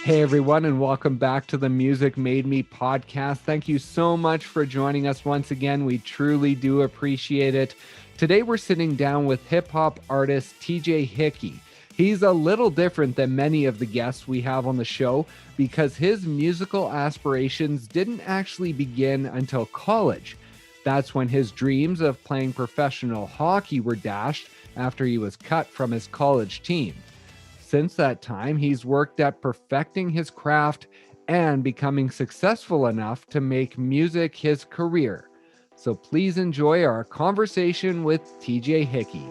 Hey everyone, and welcome back to the Music Made Me podcast. Thank you so much for joining us once again. We truly do appreciate it. Today we're sitting down with hip hop artist TJHickey. He's a little different than many of the guests we have on the show because his musical aspirations didn't actually begin until college. That's when his dreams of playing professional hockey were dashed after he was cut from his college team. Since that time, he's worked at perfecting his craft and becoming successful enough to make music his career. So please enjoy our conversation with TJ Hickey.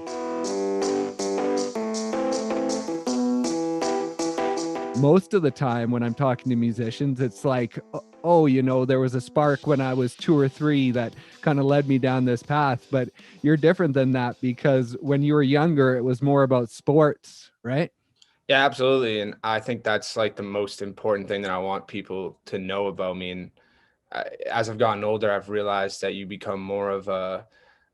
Most of the time when I'm talking to musicians, it's like, oh, there was a spark when I was 2 or 3 that kind of led me down this path. But you're different than that because when you were younger, it was more about sports, right? Yeah, absolutely. And I think that's like the most important thing that I want people to know about me. And as I've gotten older, I've realized that you become more of a,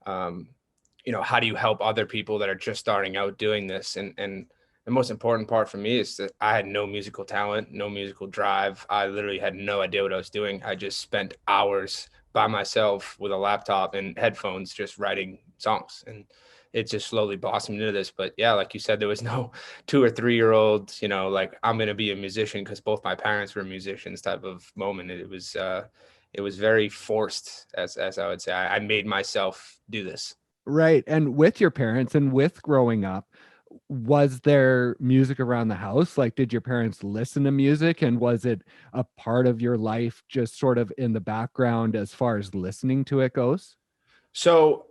how do you help other people that are just starting out doing this? And the most important part for me is that I had no musical talent, no musical drive. I literally had no idea what I was doing. I just spent hours by myself with a laptop and headphones just writing songs. And it just slowly blossomed into this. But yeah, like you said, there was no 2 or 3-year-old, like I'm going to be a musician because both my parents were musicians type of moment. It was very forced, as I would say. I made myself do this. Right. And with your parents and with growing up, was there music around the house? Like, did your parents listen to music and was it a part of your life just sort of in the background as far as listening to it goes? So,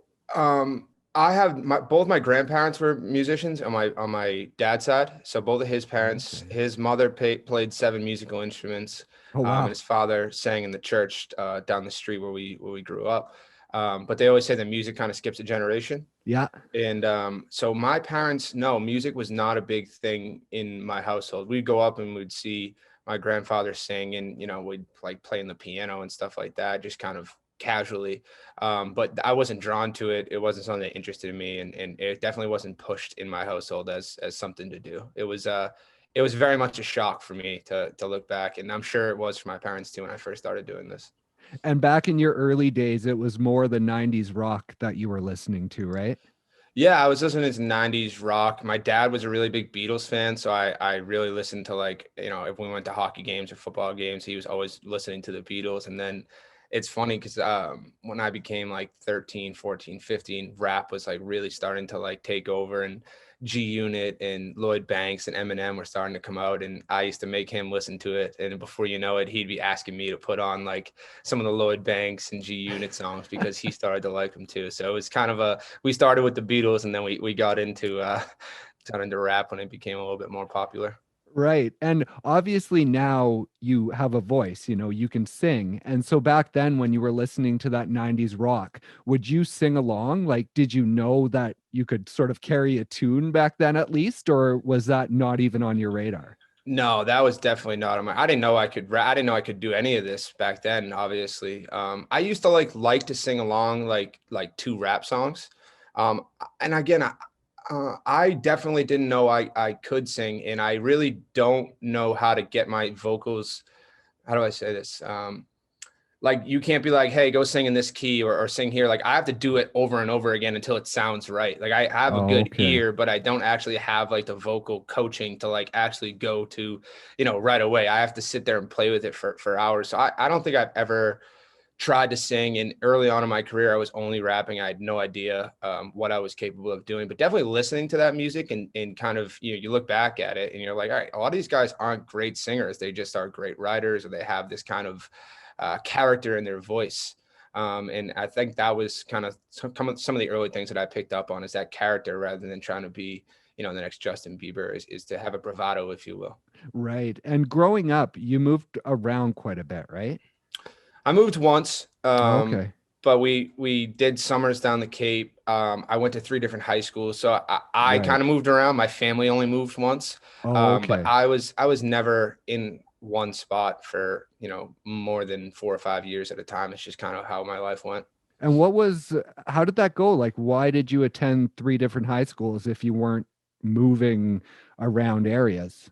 I have both my grandparents were musicians on my dad's side. So both of his parents, Okay. his mother played 7 musical instruments, Oh, and wow. his father sang in the church down the street where we grew up. But they always say that music kind of skips a generation. Yeah. And so my parents, no, music was not a big thing in my household. We'd go up and we'd see my grandfather sing, and we'd like playing the piano and stuff like that, just kind of casually. But I wasn't drawn to it. It wasn't something that interested me, and it definitely wasn't pushed in my household as something to do. It was very much a shock for me to look back, and I'm sure it was for my parents too when I first started doing this. And back in your early days, it was more the 90s rock that you were listening to, right? Yeah, I was listening to 90s rock. My dad was a really big Beatles fan, so I really listened to, like, if we went to hockey games or football games, he was always listening to the Beatles. And then it's funny because when I became like 13, 14, 15, rap was like really starting to like take over, and G Unit and Lloyd Banks and Eminem were starting to come out, and I used to make him listen to it. And before you know it, he'd be asking me to put on like some of the Lloyd Banks and G Unit songs because he started to like them too. So it was kind of we started with the Beatles, and then we got into rap when it became a little bit more popular. Right. And obviously now you have a voice, you can sing. And so back then when you were listening to that 90s rock, would you sing along? Like, did you know that you could sort of carry a tune back then at least, or was that not even on your radar? No, that was definitely not on my. I didn't know I could. I didn't know I could do any of this back then. Obviously, I used to like to sing along like 2 rap songs, and again, I definitely didn't know I could sing, and I really don't know how to get my vocals. How do I say this? Like, you can't be like, hey, go sing in this key or sing here. Like, I have to do it over and over again until it sounds right. Like, I have a Oh, good okay. ear, but I don't actually have like the vocal coaching to like actually go to, right away. I have to sit there and play with it for hours. So I don't think I've ever tried to sing. And early on in my career, I was only rapping. I had no idea what I was capable of doing, but definitely listening to that music and kind of, you look back at it and you're like, all right, a lot of these guys aren't great singers. They just are great writers, or they have this kind of character in their voice. And I think that was kind of some of the early things that I picked up on, is that character, rather than trying to be, the next Justin Bieber, is to have a bravado, if you will. Right. And growing up, you moved around quite a bit, right? I moved once, Okay. but we did summers down the Cape. I went to 3 different high schools, so I Right. kind of moved around. My family only moved once, but Okay. I was never in one spot for more than 4 or 5 years at a time. It's just kind of how my life went. And how did that go? Like, why did you attend 3 different high schools if you weren't moving around areas?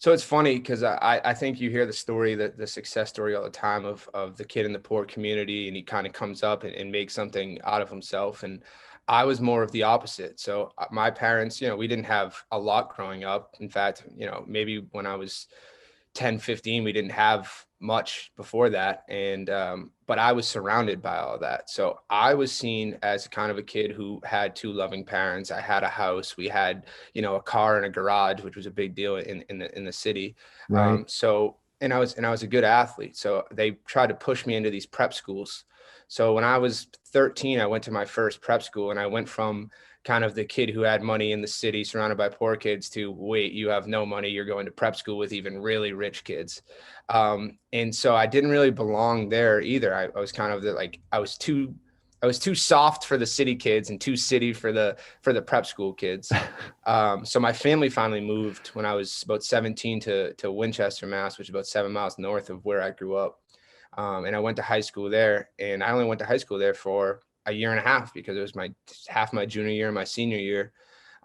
So it's funny because I think you hear the story, the success story all the time of the kid in the poor community, and he kind of comes up and makes something out of himself. And I was more of the opposite. So my parents, we didn't have a lot growing up. In fact, maybe when I was 10, 15, we didn't have much before that. And, but I was surrounded by all of that. So I was seen as kind of a kid who had two loving parents. I had a house, we had, a car and a garage, which was a big deal in the city. Right. And I was a good athlete. So they tried to push me into these prep schools. So when I was 13, I went to my first prep school, and I went from kind of the kid who had money in the city surrounded by poor kids to, wait, you have no money, you're going to prep school with even really rich kids. And so I didn't really belong there either. I was kind of I was too soft for the city kids and too city for the prep school kids. So my family finally moved when I was about 17 to Winchester, Mass, which is about 7 miles north of where I grew up. And I went to high school there, and I only went to high school there for a year and a half because it was half my junior year and my senior year.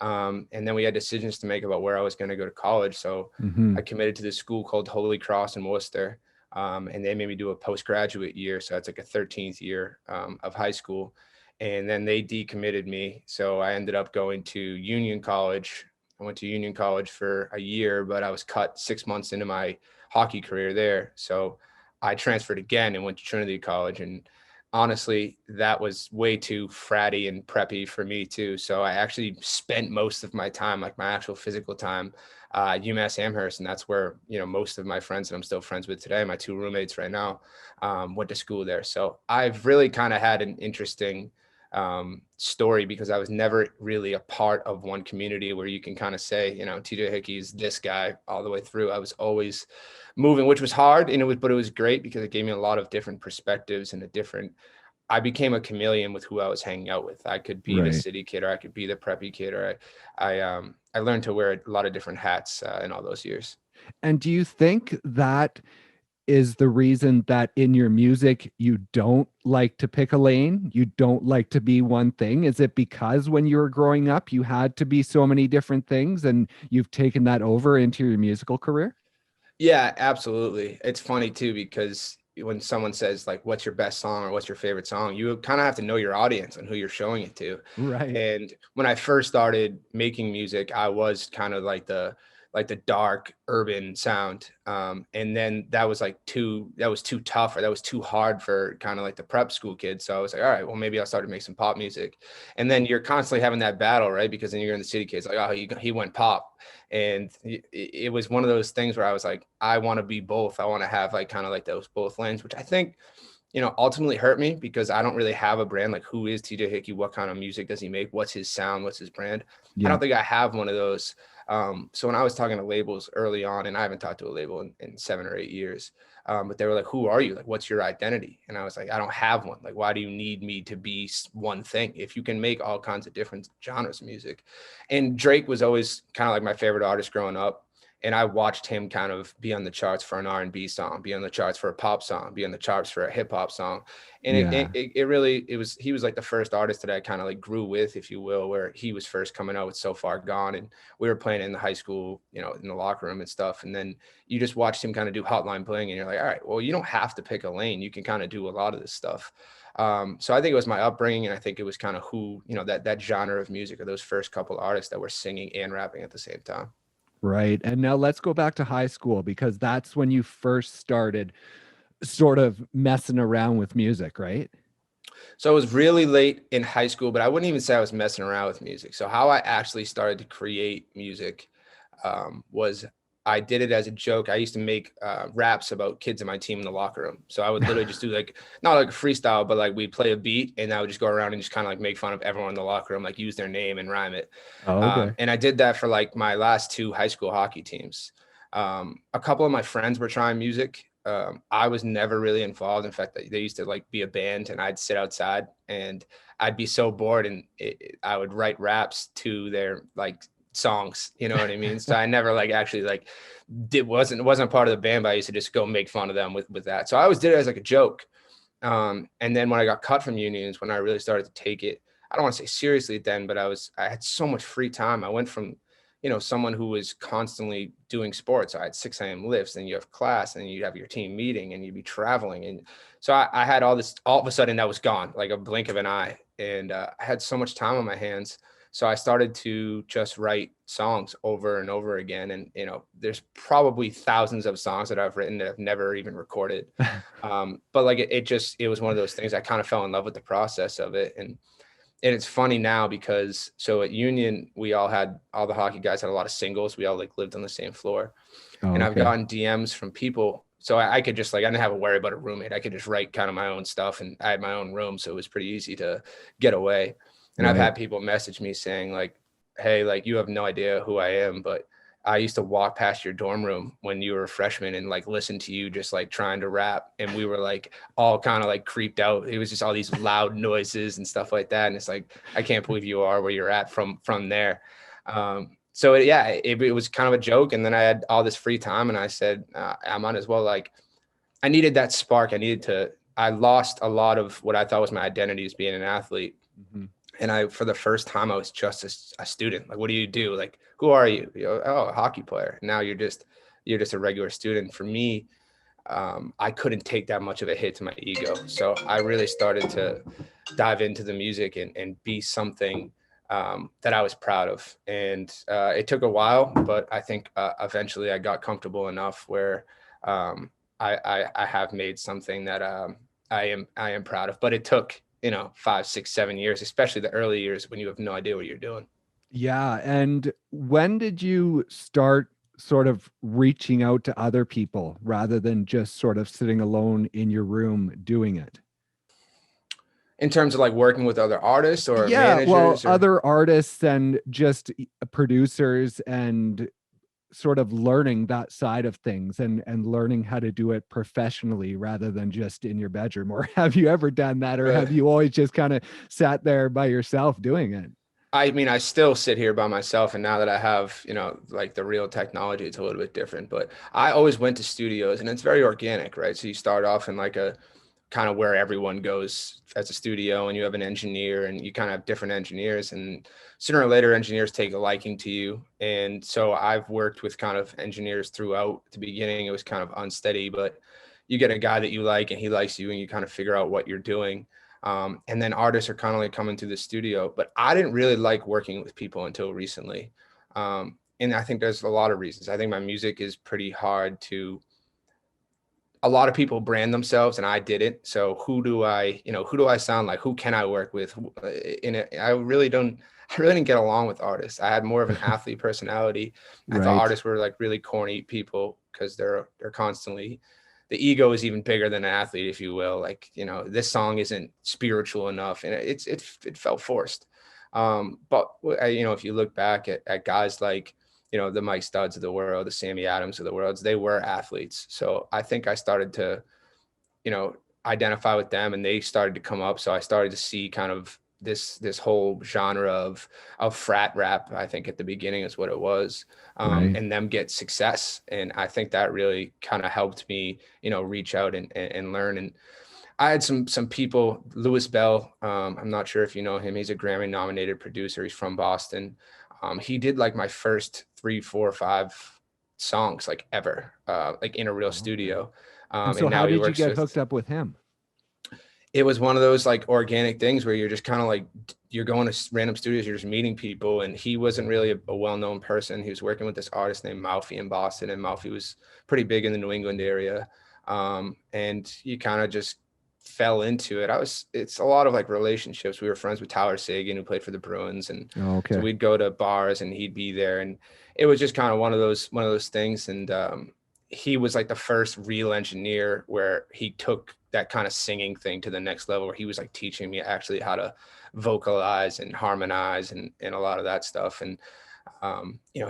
And then we had decisions to make about where I was going to go to college. So Mm-hmm. I committed to this school called Holy Cross in Worcester. And they made me do a postgraduate year. So that's like a 13th year of high school. And then they decommitted me. So I ended up going to Union College. I went to Union College for a year, but I was cut 6 months into my hockey career there. So I transferred again and went to Trinity College. And honestly, that was way too fratty and preppy for me too. So I actually spent most of my time, like my actual physical time, UMass Amherst. And that's where, most of my friends that I'm still friends with today, my two roommates right now, went to school there. So I've really kind of had an interesting story because I was never really a part of one community where you can kind of say, TJ Hickey's this guy all the way through. I was always moving, which was hard, and but it was great because it gave me a lot of different perspectives and I became a chameleon with who I was hanging out with. I could be the Right. city kid, or I could be the preppy kid, or I learned to wear a lot of different hats in all those years. And do you think that is the reason that in your music you don't like to pick a lane? You don't like to be one thing? Is it because when you were growing up you had to be so many different things and you've taken that over into your musical career? Yeah, absolutely. It's funny too, because when someone says like, what's your best song or what's your favorite song, you kind of have to know your audience and who you're showing it to. Right. And when I first started making music, I was kind of like the dark urban sound. And then that was too tough, or that was too hard for kind of like the prep school kids. So I was like, all right, well, maybe I'll start to make some pop music. And then you're constantly having that battle, right? Because then you're in the city kids like, oh, he went pop. And it was one of those things where I was like, I want to be both. I want to have like kind of like those both lanes, which I think, ultimately hurt me because I don't really have a brand. Like, who is TJ Hickey? What kind of music does he make? What's his sound? What's his brand? I Yeah. don't think I have one of those. So when I was talking to labels early on, and I haven't talked to a label in 7 or 8 years, but they were like, who are you? Like, what's your identity? And I was like, I don't have one. Like, why do you need me to be one thing if you can make all kinds of different genres of music? And Drake was always kind of like my favorite artist growing up. And I watched him kind of be on the charts for an R&B song, be on the charts for a pop song, be on the charts for a hip hop song. And Yeah. he was like the first artist that I kind of like grew with, if you will, where he was first coming out with So Far Gone. And we were playing in the high school, in the locker room and stuff. And then you just watched him kind of do Hotline Bling, and you're like, all right, well, you don't have to pick a lane. You can kind of do a lot of this stuff. So I think it was my upbringing, and I think it was kind of who, that genre of music, or those first couple artists that were singing and rapping at the same time. Right. And now let's go back to high school because that's when you first started sort of messing around with music, right? So I was really late in high school, but I wouldn't even say I was messing around with music. So how I actually started to create music was I did it as a joke. I used to make raps about kids in my team in the locker room. So I would literally just do like, not like a freestyle, but like we'd play a beat, and I would just go around and just kind of like make fun of everyone in the locker room, like use their name and rhyme it. Oh, okay. And I did that for like my last two high school hockey teams. A couple of my friends were trying music. I was never really involved. In fact, they used to like be a band, and I'd sit outside and I'd be so bored, and I would write raps to their like songs, you know what I mean? So I never like actually like wasn't part of the band, but I used to just go make fun of them with that. So I always did it as like a joke. And then when I got cut from unions, when I really started to take it, I don't want to say seriously then, but I had so much free time. I went from someone who was constantly doing sports. I had 6 a.m. lifts, and you have class, and you have your team meeting, and you'd be traveling. And so I had all this, all of a sudden that was gone, like a blink of an eye. And I had so much time on my hands. So I started to just write songs over and over again. And, there's probably thousands of songs that I've written that I've never even recorded. But like, it was one of those things. I kind of fell in love with the process of it. And it's funny now because so at Union, all the hockey guys had a lot of singles. We all like lived on the same floor. Oh, And I've okay. gotten DMs from people. So I could just I didn't have to worry about a roommate. I could just write kind of my own stuff, and I had my own room. So it was pretty easy to get away. And I've Right. had people message me saying like, hey, like you have no idea who I am, but I used to walk past your dorm room when you were a freshman and like listen to you just like trying to rap. And we were like all kind of like creeped out. It was just all these loud noises and stuff like that. And it's like, I can't believe you are where you're at from there. So it was kind of a joke. And then I had all this free time and I said, I might as well, like, I needed that spark. I lost a lot of what I thought was my identity as being an athlete. Mm-hmm. And for the first time, I was just a student. Like, what do you do? Like, who are you? Oh, a hockey player. Now you're just a regular student. For me, I couldn't take that much of a hit to my ego. So I really started to dive into the music and be something that I was proud of. And it took a while, but I think eventually I got comfortable enough where I have made something that I am proud of. But it took 5, 6, 7 years, especially the early years when you have no idea what you're doing. Yeah. And when did you start sort of reaching out to other people rather than just sort of sitting alone in your room doing it? In terms of like working with other artists or Yeah, well, managers or other artists and just producers, and sort of learning that side of things, and learning how to do it professionally rather than just in your bedroom. Or have you ever done that, or have you always just kind of sat there by yourself doing it? I mean, I still sit here by myself, and now that I have, like the real technology, it's a little bit different. But I always went to studios, and it's very organic, right? So you start off in like a kind of where everyone goes as a studio, and you have an engineer, and you kind of have different engineers, and sooner or later, engineers take a liking to you. And so I've worked with kind of engineers throughout. At the beginning, it was kind of unsteady, but you get a guy that you like, and he likes you, and you kind of figure out what you're doing. And then artists are kind of like coming to the studio, but I didn't really like working with people until recently. And I think there's a lot of reasons. I think my music is pretty hard to, a lot of people brand themselves and I didn't. So who do I sound like? Who can I work with? I really didn't get along with artists. I had more of an athlete personality. I thought Right. artists were like really corny people because they're constantly, the ego is even bigger than an athlete, if you will. Like, this song isn't spiritual enough, and it felt forced. But if you look back at guys like, the Mike Studs of the world, the Sammy Adams of the world, they were athletes. So I think I started to, identify with them, and they started to come up. So I started to see kind of this whole genre of frat rap. I think at the beginning is what it was, Right. and them get success. And I think that really kind of helped me, reach out and learn. And I had some people, Louis Bell. I'm not sure if you know him. He's a Grammy nominated producer. He's from Boston. He did like my first 3, 4, 5 songs like ever, like in a real Okay. studio. And so And how now he did you works get with, hooked up with him? it was one of those like organic things where you're just kind of like, you're going to random studios, you're just meeting people. And he wasn't really a well-known person. He was working with this artist named Malfi in Boston, and Malfi was pretty big in the New England area. And you kind of just fell into it. It's a lot of like relationships. We were friends with Tyler Sagan, who played for the Bruins. And Oh, so okay. we'd go to bars and he'd be there. And it was just kind of one of those things. And he was like the first real engineer where he took that kind of singing thing to the next level, where he was like teaching me actually how to vocalize and harmonize and a lot of that stuff. And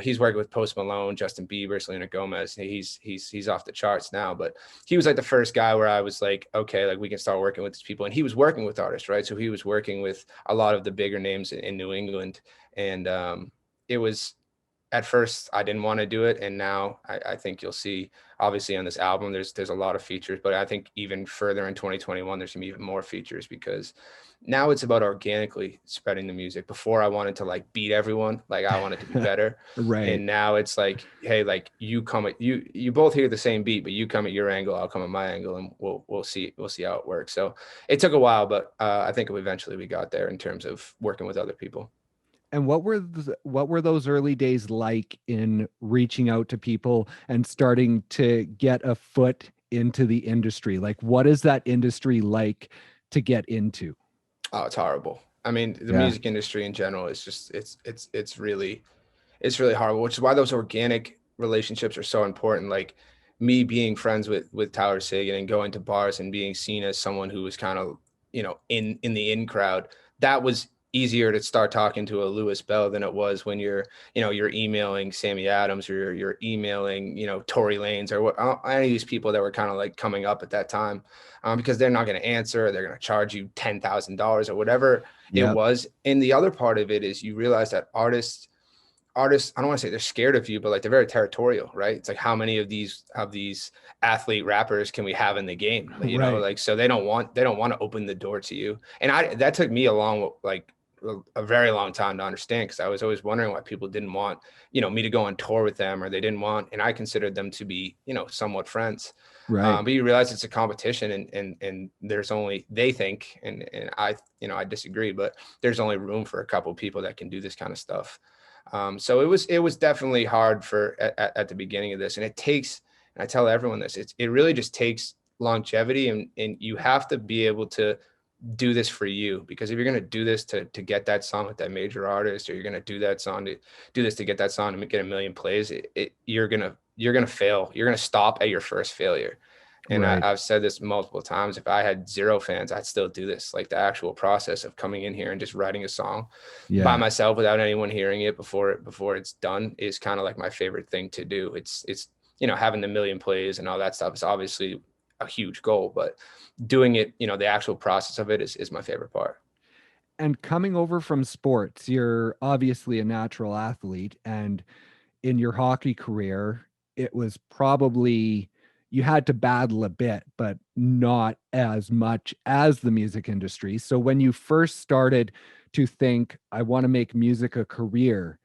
he's working with Post Malone, Justin Bieber, Selena Gomez. He's off the charts now, but he was like the first guy where I was like, okay, like we can start working with these people. And he was working with artists, right? So he was working with a lot of the bigger names in New England. And it was at first I didn't want to do it. And now I think you'll see, obviously on this album, there's a lot of features, but I think even further in 2021, there's gonna be even more features because now it's about organically spreading the music. Before I wanted to like beat everyone, like I wanted to be better. Right. And now it's like, hey, like you come at you both hear the same beat, but you come at your angle, I'll come at my angle, and we'll see how it works. So it took a while, but I think eventually we got there in terms of working with other people. And what were those early days like in reaching out to people and starting to get a foot into the industry? Like, what is that industry like to get into? Oh, it's horrible. I mean, the Yeah. music industry in general is just it's really horrible, which is why those organic relationships are so important. Like me being friends with Tyler Sagan and going to bars and being seen as someone who was kind of, in the in crowd, that was easier to start talking to a Lewis Bell than it was when you're emailing Sammy Adams, or you're emailing, Tory Lanez, or what, any of these people that were kind of like coming up at that time, because they're not going to answer, they're going to charge you $10,000 or whatever it Yep. was. And the other part of it is you realize that artists, I don't want to say they're scared of you, but like they're very territorial, right? It's like how many of these athlete rappers can we have in the game? Right. Like, so they don't want to open the door to you. And that took me like a very long time to understand, because I was always wondering why people didn't want, me to go on tour with them, or they didn't want, and I considered them to be, somewhat friends. Right. But you realize it's a competition, and there's only, they think, and I disagree, but there's only room for a couple of people that can do this kind of stuff. So it was definitely hard at the beginning of this, and it takes, and I tell everyone this, it really just takes longevity, and you have to be able to do this for you, because if you're going to do this to get that song with that major artist, or you're going to do that song to do this to get that song to get a million plays, you're gonna fail. You're gonna stop at your first failure. And Right. I've said this multiple times. If I had zero fans, I'd still do this. Like the actual process of coming in here and just writing a song by Yeah. myself without anyone hearing it before it's done is kind of like my favorite thing to do. It's having the million plays and all that stuff is obviously a huge goal, but doing it, the actual process of it is my favorite part. And coming over from sports, you're obviously a natural athlete, and in your hockey career, it was probably you had to battle a bit, but not as much as the music industry. So when you first started to think, I want to make music a career,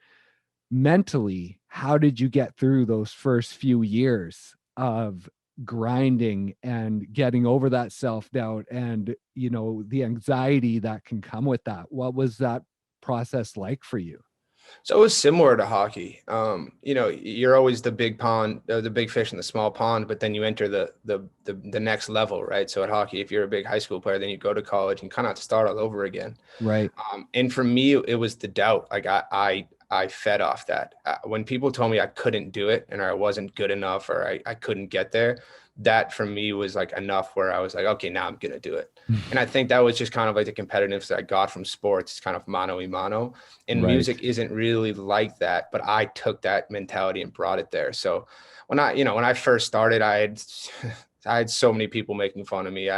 mentally, how did you get through those first few years of grinding and getting over that self-doubt and, the anxiety that can come with that? What was that process like for you? So it was similar to hockey. You're always the big pond, the big fish in the small pond, but then you enter the next level, right? So at hockey, if you're a big high school player, then you go to college and kind of have to start all over again. Right. And for me, it was the doubt. Like I fed off that. When people told me I couldn't do it, and I wasn't good enough, or I couldn't get there, that for me was like enough where I was like, okay, now I'm going to do it. And I think that was just kind of like the competitiveness that I got from sports, kind of mano a mano. And Right. music isn't really like that, but I took that mentality and brought it there. So when I first started, I had so many people making fun of me.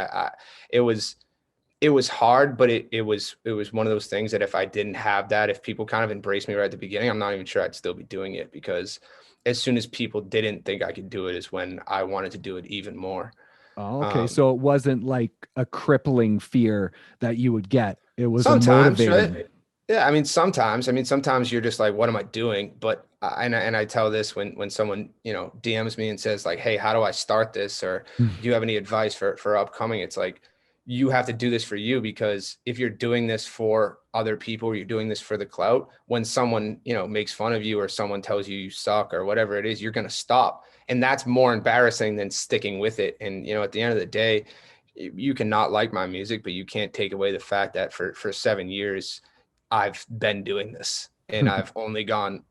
It was, it was hard, but it was one of those things that if I didn't have that, if people kind of embraced me right at the beginning, I'm not even sure I'd still be doing it, because as soon as people didn't think I could do it is when I wanted to do it even more. Oh, okay. Um, So it wasn't like a crippling fear that you would get. It was a Sometimes, motivating. right? Yeah, I mean, sometimes you're just like, what am I doing? But and I tell this when someone, DMs me and says like, hey, how do I start this? Or do you have any advice for upcoming? It's like, you have to do this for you, because if you're doing this for other people, or you're doing this for the clout, when someone, makes fun of you, or someone tells you you suck, or whatever it is, you're going to stop. And that's more embarrassing than sticking with it. And, at the end of the day, you cannot like my music, but you can't take away the fact that for 7 years, I've been doing this, and I've only gone,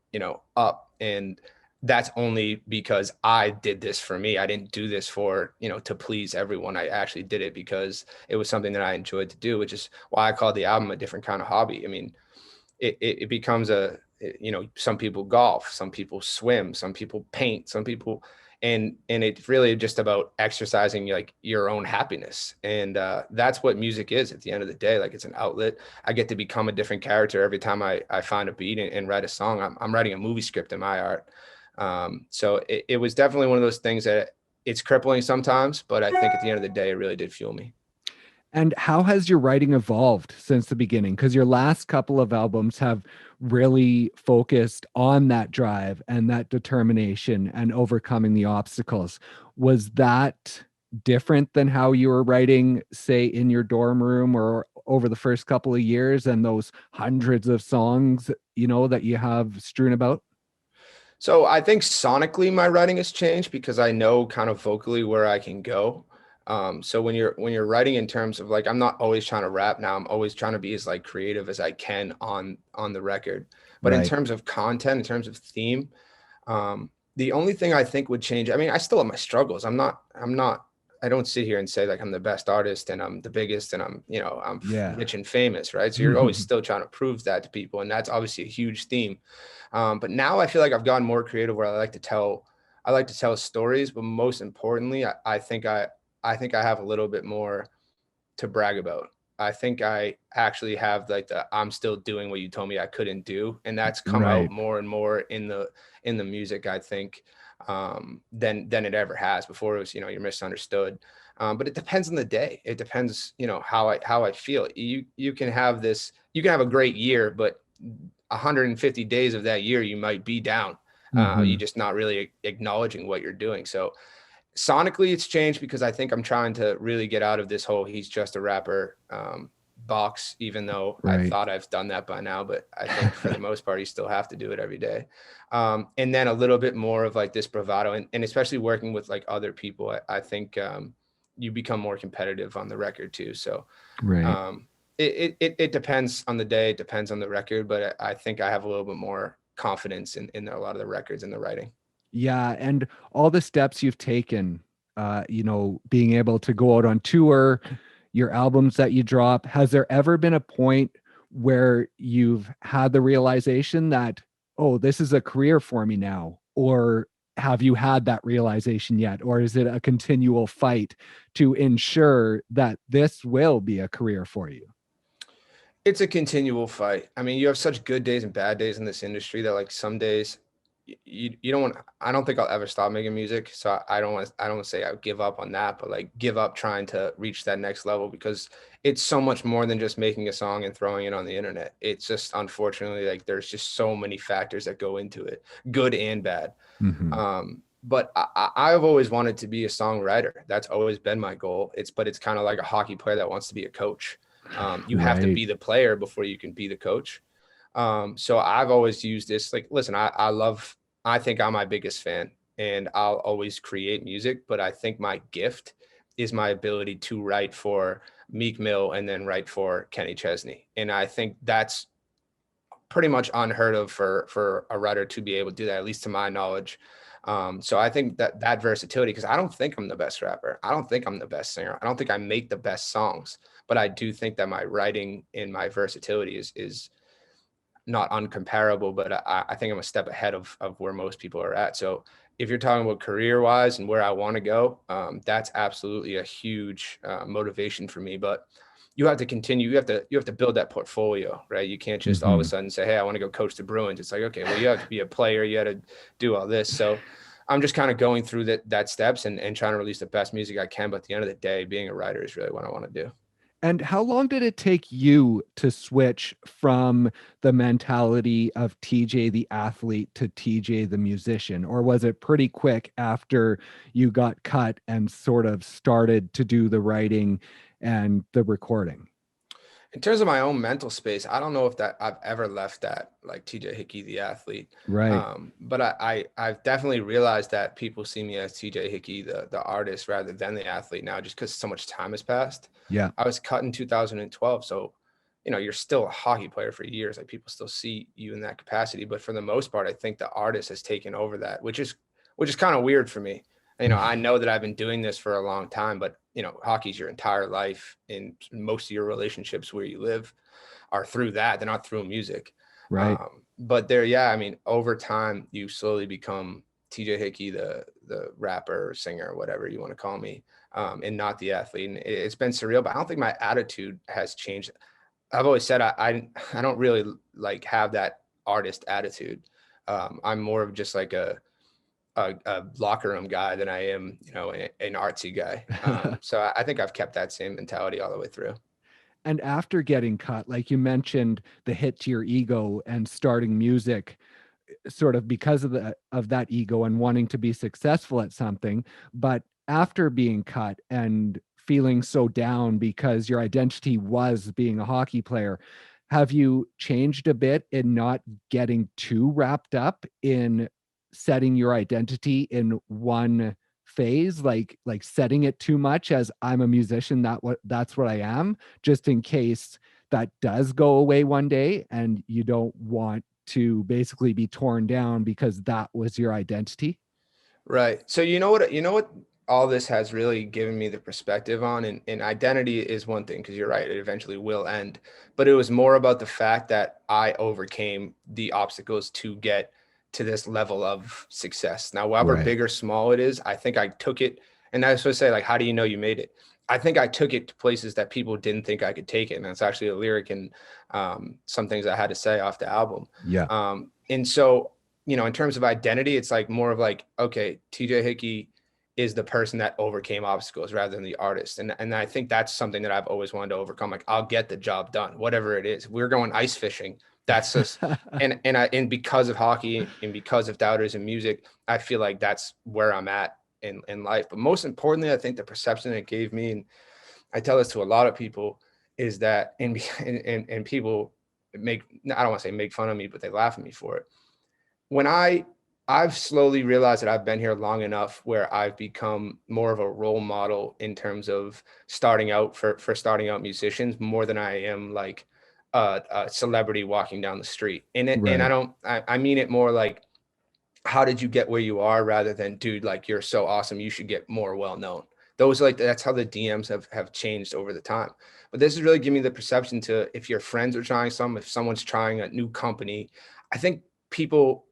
up. And that's only because I did this for me. I didn't do this for, to please everyone. I actually did it because it was something that I enjoyed to do, which is why I called the album A Different Kind of Hobby. I mean, it becomes some people golf, some people swim, some people paint, some people, and it's really just about exercising like your own happiness. And that's what music is at the end of the day. Like, it's an outlet. I get to become a different character every time I find a beat and write a song. I'm writing a movie script in my art. So it was definitely one of those things that it's crippling sometimes, but I think at the end of the day, it really did fuel me. And how has your writing evolved since the beginning? Because your last couple of albums have really focused on that drive and that determination and overcoming the obstacles. Was that different than how you were writing, say, in your dorm room or over the first couple of years and those hundreds of songs, that you have strewn about? So I think sonically my writing has changed because I know kind of vocally where I can go. So when you're writing in terms of like, I'm not always trying to rap now. I'm always trying to be as like creative as I can on the record. But in Right. terms of content, in terms of theme, the only thing I think would change, I mean, I still have my struggles. I don't sit here and say like I'm the best artist and I'm the biggest and I'm Yeah. rich and famous, right? So you're always still trying to prove that to people. And that's obviously a huge theme. But now I feel like I've gotten more creative where I like to tell stories, but most importantly, I think I have a little bit more to brag about. I think I actually have like I'm still doing what you told me I couldn't do. And that's come out Right. more and more in the music, I think, than it ever has. Before it was, you're misunderstood. But it depends on the day. It depends, how I feel. You can have a great year, but 150 days of that year, you might be down. You Mhm. just not really acknowledging what you're doing. So sonically it's changed because I think I'm trying to really get out of this whole he's just a rapper box, even though I Right. thought I've done that by now. But I think for the most part, you still have to do it every day. And then a little bit more of like this bravado, and especially working with like other people, I think you become more competitive on the record too. So Right. um, it depends on the day, it depends on the record, but I think I have a little bit more confidence in a lot of the records and the writing. Yeah, and all the steps you've taken, being able to go out on tour, your albums that you drop, has there ever been a point where you've had the realization that, oh, this is a career for me now? Or have you had that realization yet? Or is it a continual fight to ensure that this will be a career for you? It's a continual fight. I mean, you have such good days and bad days in this industry that like some days you don't want. I don't think I'll ever stop making music. So I don't want to say I give up on that, but like give up trying to reach that next level because it's so much more than just making a song and throwing it on the internet. It's just unfortunately like there's just so many factors that go into it, good and bad. Hmm. But I've always wanted to be a songwriter. That's always been my goal. But it's kind of like a hockey player that wants to be a coach. You have to Right. be the player before you can be the coach. So I've always used this. Like, listen, I think I'm my biggest fan and I'll always create music, but I think my gift is my ability to write for Meek Mill and then write for Kenny Chesney. And I think that's pretty much unheard of for a writer to be able to do that, at least to my knowledge. So I think that versatility, because I don't think I'm the best rapper. I don't think I'm the best singer. I don't think I make the best songs, but I do think that my writing and my versatility is not uncomparable, but I think I'm a step ahead of where most people are at. So if you're talking about career wise and where I want to go, that's absolutely a huge motivation for me. But you have to continue. You have to build that portfolio, right? You can't just all of a Hmm. sudden say, "Hey, I want to go coach the Bruins." It's like, okay, well, you have to be a player. You had to do all this. So I'm just kind of going through that steps and trying to release the best music I can. But at the end of the day, being a writer is really what I want to do. And how long did it take you to switch from the mentality of TJ the athlete to TJ the musician? Or was it pretty quick after you got cut and sort of started to do the writing and the recording? In terms of my own mental space, I don't know if that I've ever left that like TJ Hickey, the athlete. Right. But I've definitely realized that people see me as TJ Hickey, the artist, rather than the athlete now, just because so much time has passed. Yeah. I was cut in 2012, so you're still a hockey player for years. Like people still see you in that capacity, but for the most part, I think the artist has taken over that, which is kind of weird for me. I know that I've been doing this for a long time, but hockey's your entire life, and most of your relationships where you live are through that. They're not through music. Right. But there, yeah, I mean, over time, you slowly become TJ Hickey, the rapper or singer or whatever you want to call me, and not the athlete. And it's been surreal, but I don't think my attitude has changed. I've always said I don't really like have that artist attitude. I'm more of just like a locker room guy than I am, an artsy guy. So I think I've kept that same mentality all the way through. And after getting cut, like you mentioned, the hit to your ego and starting music, sort of because of that ego and wanting to be successful at something. But after being cut and feeling so down because your identity was being a hockey player, have you changed a bit in not getting too wrapped up in setting your identity in one phase, like setting it too much as I'm a musician, that's what I am, just in case that does go away one day and you don't want to basically be torn down because that was your identity? Right. So you know what all this has really given me the perspective on, and identity is one thing, because you're right, it eventually will end. But it was more about the fact that I overcame the obstacles to get to this level of success. Now, however Right. big or small it is, I think I took it. And I was supposed to say, like, how do you know you made it? I think I took it to places that people didn't think I could take it. And that's actually a lyric and some things I had to say off the album. Yeah. And so, in terms of identity, it's like more of like, okay, TJ Hickey is the person that overcame obstacles rather than the artist. And I think that's something that I've always wanted to overcome. Like, I'll get the job done, whatever it is. We're going ice fishing. That's just, and because of hockey and because of Doubters and music, I feel like that's where I'm at in life. But most importantly, I think the perception it gave me, and I tell this to a lot of people, is that, and people I don't want to say make fun of me, but they laugh at me for it. When I've slowly realized that I've been here long enough where I've become more of a role model in terms of starting out for starting out musicians, more than I am like a celebrity walking down the street. And Right. I mean it more like, how did you get where you are, rather than, dude, like, you're so awesome, you should get more well known. Those, like, that's how the DMs have changed over the time. But this is really giving me the perception to, if your friends are trying something, if someone's trying a new company, I think people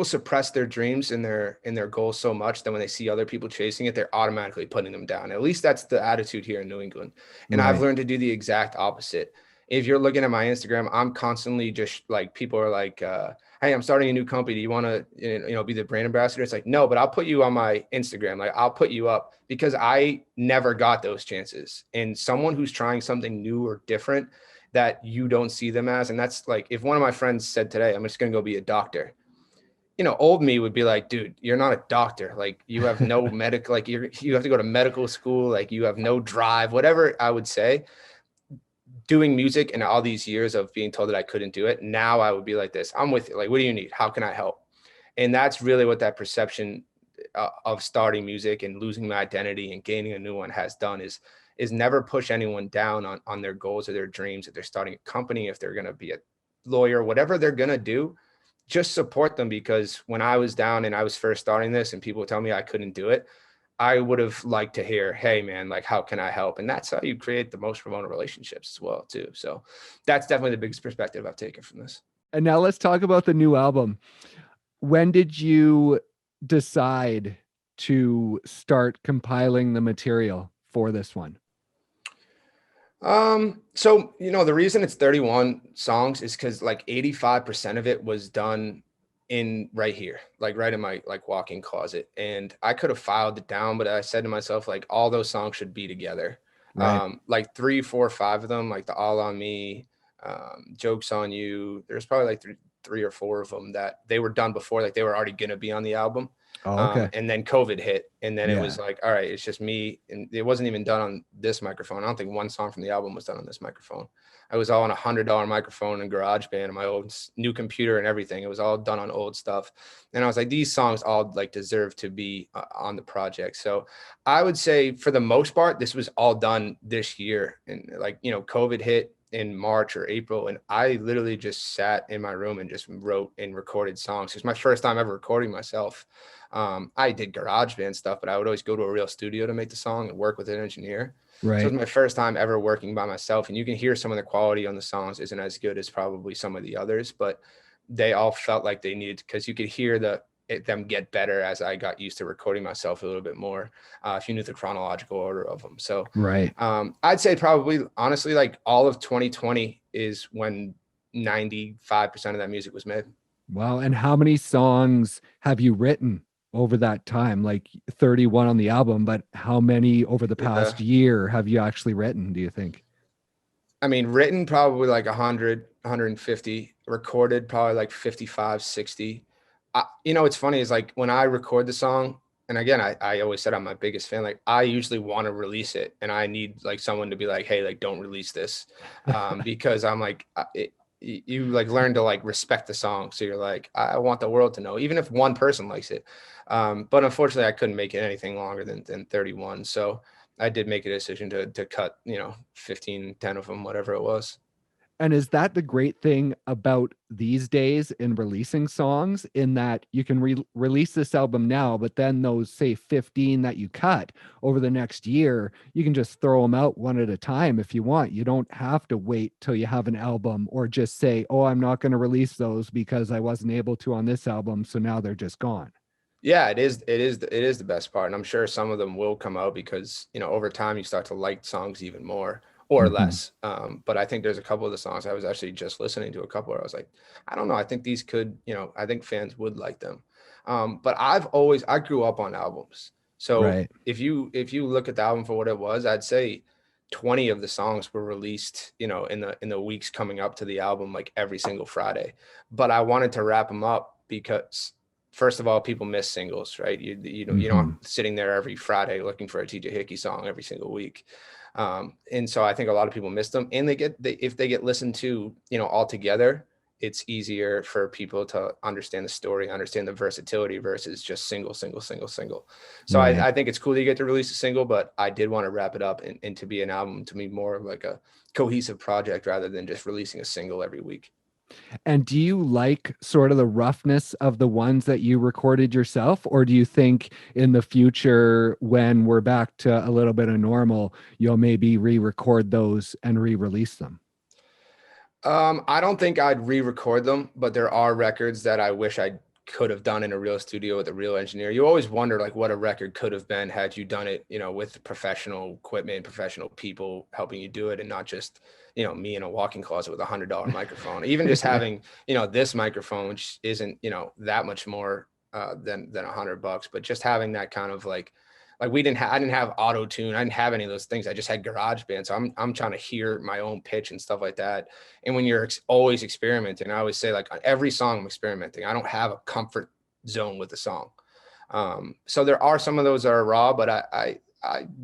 suppress their dreams and their goals so much that when they see other people chasing it, they're automatically putting them down. At least that's the attitude here in New England. And I've Right. learned to do the exact opposite. If you're looking at my Instagram, I'm constantly just like, people are like, hey, I'm starting a new company. Do you want to, be the brand ambassador? It's like, no, but I'll put you on my Instagram. Like, I'll put you up, because I never got those chances. And someone who's trying something new or different that you don't see them as, and that's like, if one of my friends said today, I'm just going to go be a doctor, old me would be like, dude, you're not a doctor. Like, you have no medical, like, you have to go to medical school. Like, you have no drive, whatever I would say. Doing music and all these years of being told that I couldn't do it, now I would be like this. I'm with you. Like, what do you need? How can I help? And that's really what that perception of starting music and losing my identity and gaining a new one has done, is never push anyone down on their goals or their dreams. If they're starting a company, if they're going to be a lawyer, whatever they're going to do, just support them. Because when I was down and I was first starting this and people tell me I couldn't do it, I would have liked to hear, hey man, like, how can I help? And that's how you create the most promoted relationships as well too. So that's definitely the biggest perspective I've taken from this. And now let's talk about the new album. When did you decide to start compiling the material for this one? So, the reason it's 31 songs is because like 85% of it was done in right here, like right in my like walk-in closet. And I could have filed it down, but I said to myself, like, all those songs should be together. Right. Like 3, 4, 5 of them, like the All on Me, Jokes on You. There's probably like three or four of them that they were done before, like they were already gonna be on the album. Oh, okay. And then COVID hit, and then it was Yeah. like, all right, it's just me, and it wasn't even done on this microphone. I don't think one song from the album was done on this microphone. I was all on $100 microphone and GarageBand and my old new computer and everything. It was all done on old stuff, and I was like, these songs all like deserve to be on the project. So I would say for the most part, this was all done this year, and like, COVID hit in March or April, and I literally just sat in my room and just wrote and recorded songs. It was my first time ever recording myself. I did GarageBand stuff, but I would always go to a real studio to make the song and work with an engineer. So it Right. was my first time ever working by myself, and you can hear some of the quality on the songs isn't as good as probably some of the others, but they all felt like they needed, because you could hear them get better as I got used to recording myself a little bit more, if you knew the chronological order of them. So Right. I'd say probably honestly, like all of 2020 is when 95% of that music was made. Wow. And how many songs have you written over that time? Like 31 on the album, but how many over the Yeah. past year have you actually written, do you think? I mean, written probably like 100, 150, recorded probably like 55, 60. What's funny is like when I record the song, and again, I always said I'm my biggest fan. Like I usually want to release it, and I need like someone to be like, hey, like don't release this, because I'm like, you like learn to like respect the song. So you're like, I want the world to know, even if one person likes it. But unfortunately, I couldn't make it anything longer than 31. So I did make a decision to cut, 15, 10 of them, whatever it was. And is that the great thing about these days in releasing songs, in that you can release this album now, but then those, say, 15 that you cut over the next year, you can just throw them out one at a time if you want. You don't have to wait till you have an album, or just say, oh, I'm not going to release those because I wasn't able to on this album, so now they're just gone. Yeah, it is the best part. And I'm sure some of them will come out because, over time you start to like songs even more or Mhm. less. But I think there's a couple of the songs I was actually just listening to a couple where I was like, I don't know. I think these could, I think fans would like them. But I grew up on albums. So Right. if you look at the album for what it was, I'd say 20 of the songs were released, in the weeks coming up to the album, like every single Friday. But I wanted to wrap them up because first of all, people miss singles, right? You don't Mhm. sitting there every Friday looking for a TJHickey song every single week. And so I think a lot of people miss them, and if they get listened to, all together, it's easier for people to understand the story, understand the versatility versus just single, single, single, single. So Right. I think it's cool that you get to release a single, but I did want to wrap it up and to be an album, to be more of like a cohesive project rather than just releasing a single every week. And do you like sort of the roughness of the ones that you recorded yourself? Or do you think in the future, when we're back to a little bit of normal, you'll maybe re-record those and re-release them? I don't think I'd re-record them, but there are records that I wish I could have done in a real studio with a real engineer. You always wonder like what a record could have been had you done it, with professional equipment, professional people helping you do it, and not just, me in a walk-in closet with $100 microphone. Even just Yeah. having, this microphone, which isn't, that much more than $100, but just having that kind of like I didn't have auto tune. I didn't have any of those things. I just had GarageBand. So I'm trying to hear my own pitch and stuff like that. And when you're always experimenting, I always say like on every song I'm experimenting. I don't have a comfort zone with the song. So there are some of those that are raw, but I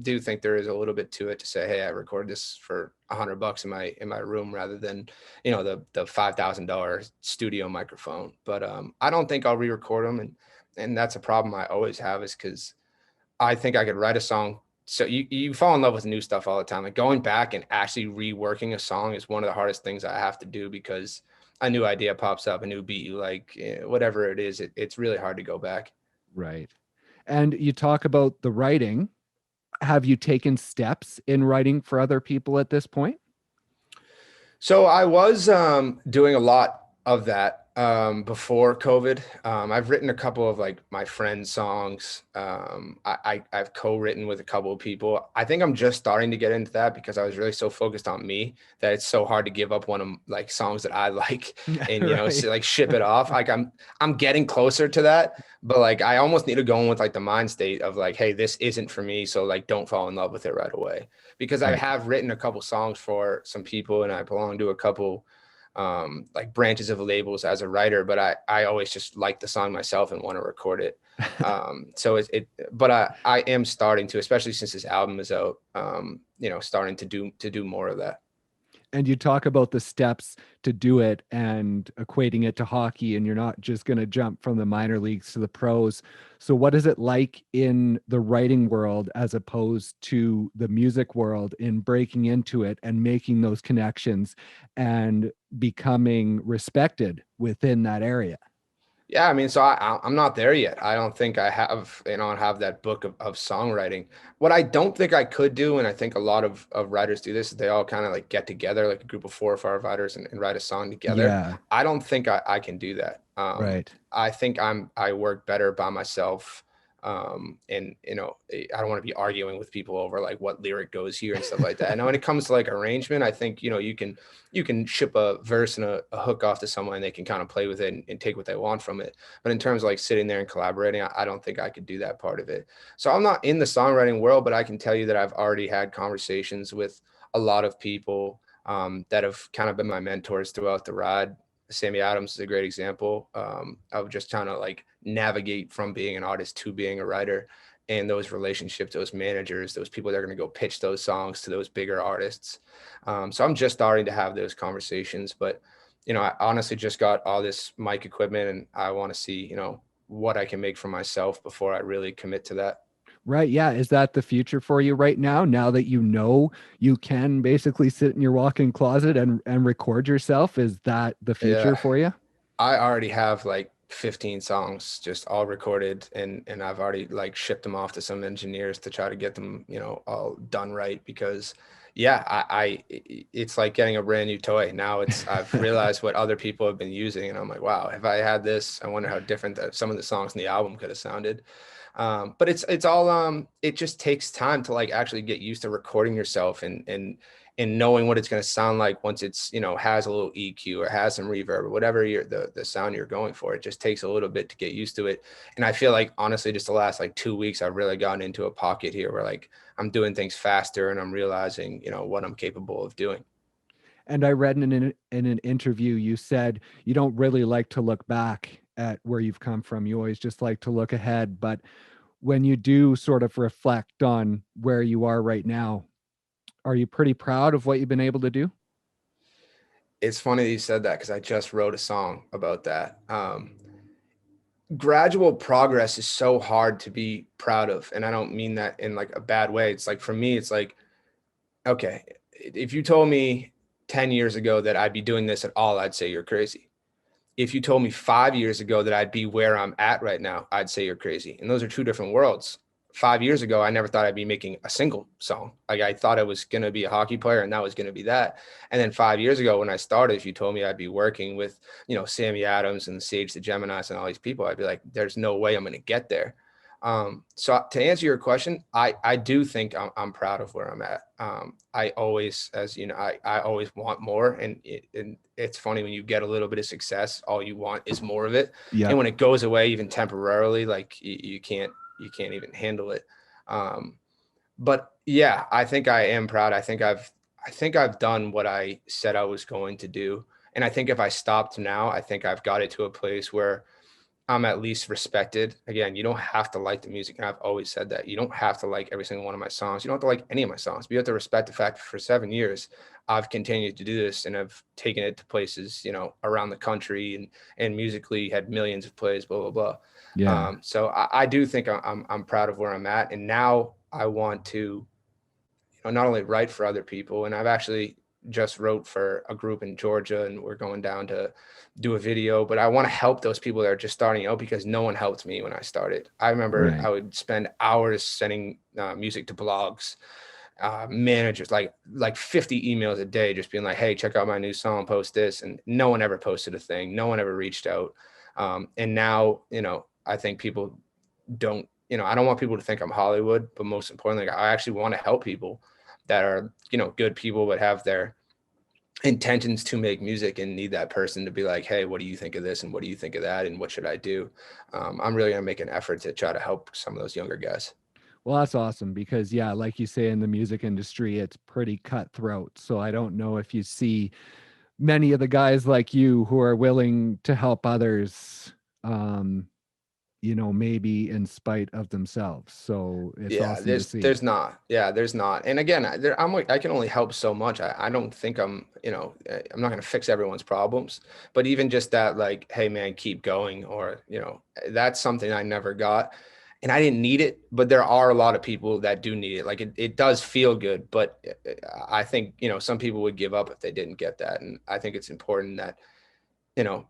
do think there is a little bit to it to say, hey, I recorded this for $100 in my room rather than, the $5,000 studio microphone. But I don't think I'll re-record them, and that's a problem I always have, is because I think I could write a song. So you fall in love with new stuff all the time. Like going back and actually reworking a song is one of the hardest things I have to do, because a new idea pops up, a new beat you like, whatever it is, it's really hard to go back. Right. And you talk about the writing. Have you taken steps in writing for other people at this point? So I was doing a lot of that before COVID. I've written a couple of like my friends' songs. I've co-written with a couple of people. I think I'm just starting to get into that because I was really so focused on me that it's so hard to give up one of like songs that I like and Right. like ship it off. Like I'm getting closer to that, but like I almost need to go in with like the mind state of like, hey, this isn't for me, so like don't fall in love with it right away, because I Right. have written a couple songs for some people and I belong to a couple like branches of labels as a writer, but I always just like the song myself and want to record it. So but I am starting to, especially since this album is out, starting to do more of that. And you talk about the steps to do it and equating it to hockey, and you're not just going to jump from the minor leagues to the pros. So what is it like in the writing world as opposed to the music world, in breaking into it and making those connections and becoming respected within that area? Yeah, I mean, so I'm not there yet. I don't think I have that book of songwriting. What I don't think I could do, and I think a lot of writers do this, is they all kind of like get together, like a group of 4 or 5 writers, and write a song together. Yeah. I don't think I can do that. Right. I think I work better by myself. And I don't want to be arguing with people over like what lyric goes here and stuff like that. Now, when it comes to like arrangement, I think, you can ship a verse and a hook off to someone and they can kind of play with it and take what they want from it. But in terms of like sitting there and collaborating, I don't think I could do that part of it. So I'm not in the songwriting world, but I can tell you that I've already had conversations with a lot of people that have kind of been my mentors throughout the ride. Sammy Adams is a great example of just trying to like navigate from being an artist to being a writer, and those relationships, those managers, those people that are going to go pitch those songs to those bigger artists. So I'm just starting to have those conversations, but I honestly just got all this mic equipment and I want to see, what I can make for myself before I really commit to that. Right. Yeah. Is that the future for you right now? Now that you can basically sit in your walk-in closet and record yourself, is that the future Yeah. for you? I already have like 15 songs just all recorded, and I've already like shipped them off to some engineers to try to get them, all done right, because yeah, it's like getting a brand new toy. Now I've realized what other people have been using and I'm like, wow, if I had this, I wonder how different that some of the songs in the album could have sounded. But it's all it just takes time to like actually get used to recording yourself and knowing what it's going to sound like once it's, has a little EQ or has some reverb or whatever the sound you're going for. It just takes a little bit to get used to it. And I feel like honestly, just the last like 2 weeks, I've really gotten into a pocket here where like I'm doing things faster and I'm realizing, what I'm capable of doing. And I read in an interview, you said you don't really like to look back at where you've come from. You always just like to look ahead. But when you do sort of reflect on where you are right now, are you pretty proud of what you've been able to do? It's funny that you said that because I just wrote a song about that. Gradual progress is so hard to be proud of. And I don't mean that in like a bad way. It's like, for me, it's like, okay, if you told me 10 years ago that I'd be doing this at all, I'd say you're crazy. If you told me 5 years ago that I'd be where I'm at right now, I'd say you're crazy. And those are two different worlds. 5 years ago, I never thought I'd be making a single song. Like I thought I was going to be a hockey player and that was going to be that. And then 5 years ago, when I started, if you told me I'd be working with, Sammy Adams and Sage the Geminis and all these people, I'd be like, there's no way I'm going to get there. So to answer your question, I do think I'm proud of where I'm at. I always, as you know, I always want more. And it's funny when you get a little bit of success, all you want is more of it. Yeah. And when it goes away, even temporarily, like you can't even handle it. But yeah, I think I am proud. I think I've done what I said I was going to do. And I think if I stopped now, I think I've got it to a place where I'm at least respected. Again, you don't have to like the music. And I've always said that you don't have to like every single one of my songs. You don't have to like any of my songs, but you have to respect the fact that for 7 years, I've continued to do this and I've taken it to places, around the country and musically had millions of plays, blah, blah, blah. Yeah. So I do think I'm proud of where I'm at. And now I want to, not only write for other people, and I've actually just wrote for a group in Georgia and we're going down to do a video, but I want to help those people that are just starting out because no one helped me when I started. I remember Right. I would spend hours sending music to blogs, managers, like 50 emails a day, just being like, hey, check out my new song, post this. And no one ever posted a thing. No one ever reached out. And now, I think people don't, I don't want people to think I'm Hollywood, but most importantly, I actually want to help people that are, good people, but have their intentions to make music and need that person to be like, hey, what do you think of this? And what do you think of that? And what should I do? I'm really going to make an effort to try to help some of those younger guys. Well, that's awesome because, yeah, like you say, in the music industry, it's pretty cutthroat. So I don't know if you see many of the guys like you who are willing to help others, maybe in spite of themselves. So it's Yeah, awesome to there's see. there's not. Yeah, there's not. And again, I can only help so much. I don't think I'm not going to fix everyone's problems, but even just that, like, hey man, keep going, or that's something I never got, and I didn't need it. But there are a lot of people that do need it. Like it does feel good, but I think some people would give up if they didn't get that, and I think it's important that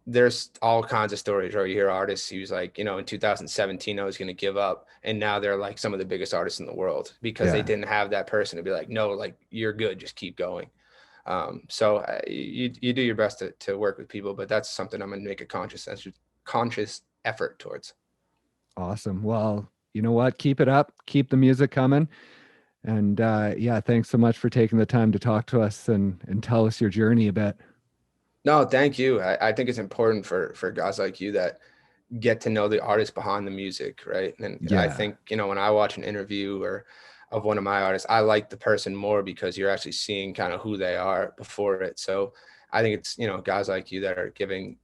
there's all kinds of stories where you hear artists who's like, in 2017, I was going to give up. And now they're like some of the biggest artists in the world because they Yeah. didn't have that person to be like, no, like you're good, just keep going. So you do your best to work with people, but that's something I'm going to make a conscious conscious effort towards. Awesome. Well, you know what? Keep it up. Keep the music coming. And yeah, thanks so much for taking the time to talk to us and tell us your journey a bit. No, thank you. I think it's important for guys like you that get to know the artist behind the music, right? And I Yeah. think, when I watch an interview or of one of my artists, I like the person more because you're actually seeing kind of who they are before it. So I think it's, guys like you that are giving,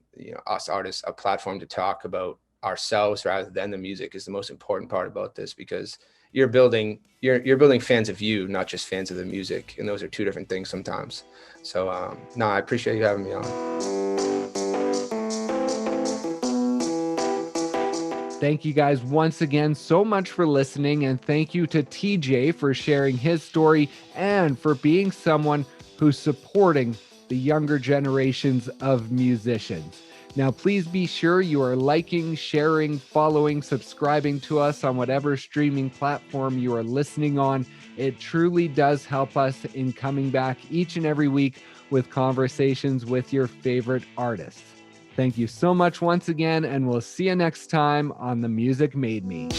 us artists a platform to talk about ourselves rather than the music is the most important part about this, because you're building fans of you, not just fans of the music. And those are two different things sometimes. So no, I appreciate you having me on. Thank you guys once again so much for listening. And thank you to TJ for sharing his story and for being someone who's supporting the younger generations of musicians. Now, please be sure you are liking, sharing, following, subscribing to us on whatever streaming platform you are listening on. It truly does help us in coming back each and every week with conversations with your favorite artists. Thank you so much once again, and we'll see you next time on The Music Made Me.